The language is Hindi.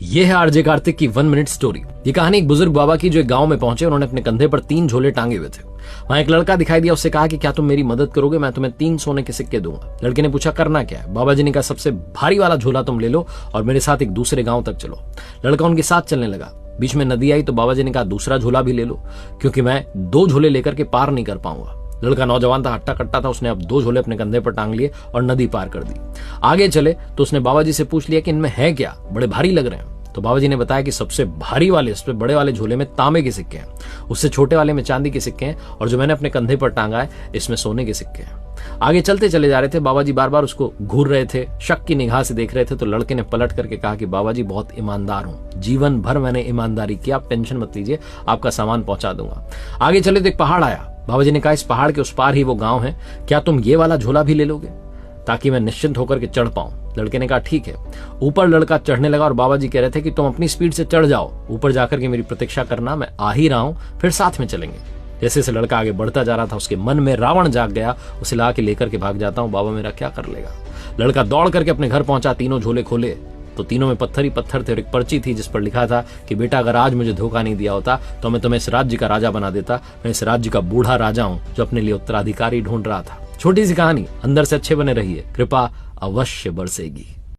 ये है आरजे कार्तिक की 1 मिनट स्टोरी। ये कहानी एक बुजुर्ग बाबा की जो एक गांव में पहुंचे। उन्होंने अपने कंधे पर 3 झोले टांगे हुए थे। वहां एक लड़का दिखाई दिया। उससे कहा कि क्या तुम मेरी मदद करोगे, मैं तुम्हें 3 सोने के सिक्के दूंगा। लड़के ने पूछा करना क्या है। बाबा जी ने कहा सबसे भारी वाला झोला तुम ले लो और मेरे साथ एक दूसरे गांव तक चलो। लड़का उनके साथ चलने लगा। बीच में नदी आई तो बाबा जी ने कहा दूसरा झोला भी ले लो, क्योंकि मैं 2 झोले लेकर के पार नहीं कर पाऊंगा। लड़का नौजवान था, हट्टा कट्टा था। उसने अब 2 झोले अपने कंधे पर टांग लिए और नदी पार कर दी। आगे चले तो उसने बाबा जी से पूछ लिया कि इनमें है क्या, बड़े भारी लग रहे हैं। तो बाबा जी ने बताया कि सबसे भारी वाले, इस पे बड़े वाले झोले में तांबे के सिक्के हैं, उससे छोटे वाले में चांदी के सिक्के हैं, और जो मैंने अपने कंधे पर टांगा है इसमें सोने के सिक्के हैं। आगे चलते चले जा रहे थे। बाबा जी बार बार उसको घूर रहे थे, शक की निगाह से देख रहे थे। तो लड़के ने पलट करके कहा कि बाबा जी बहुत ईमानदार हूं, जीवन भर मैंने ईमानदारी की, आप टेंशन मत लीजिए, आपका सामान पहुंचा दूंगा। आगे चले तो एक पहाड़ आया। बाबा जी ने कहा इस पहाड़ के उस पार ही वो गांव है, क्या तुम ये वाला झोला भी ले लोगे ताकि मैं निश्चिंत होकर के चढ़ पाऊं। लड़के ने कहा ठीक है। ऊपर लड़का चढ़ने लगा और बाबा जी कह रहे थे कि तुम अपनी स्पीड से चढ़ जाओ, ऊपर जाकर के मेरी प्रतीक्षा करना, मैं आ ही रहा हूं, फिर साथ में चलेंगे। जैसे जैसे लड़का आगे बढ़ता जा रहा था उसके मन में रावण जाग गया। उसे लगा कि लेकर के भाग जाता हूं, बाबा मेरा क्या कर लेगा। लड़का दौड़ करके अपने घर पहुंचा। 3 झोले खोले तो तीनों में पत्थर ही पत्थर थे और एक पर्ची थी जिस पर लिखा था कि बेटा अगर आज मुझे धोखा नहीं दिया होता तो मैं तुम्हें इस राज्य का राजा बना देता। मैं इस राज्य का बूढ़ा राजा हूं जो अपने लिए उत्तराधिकारी ढूंढ रहा था। छोटी सी कहानी, अंदर से अच्छे बने रहिए, कृपा अवश्य बरसेगी।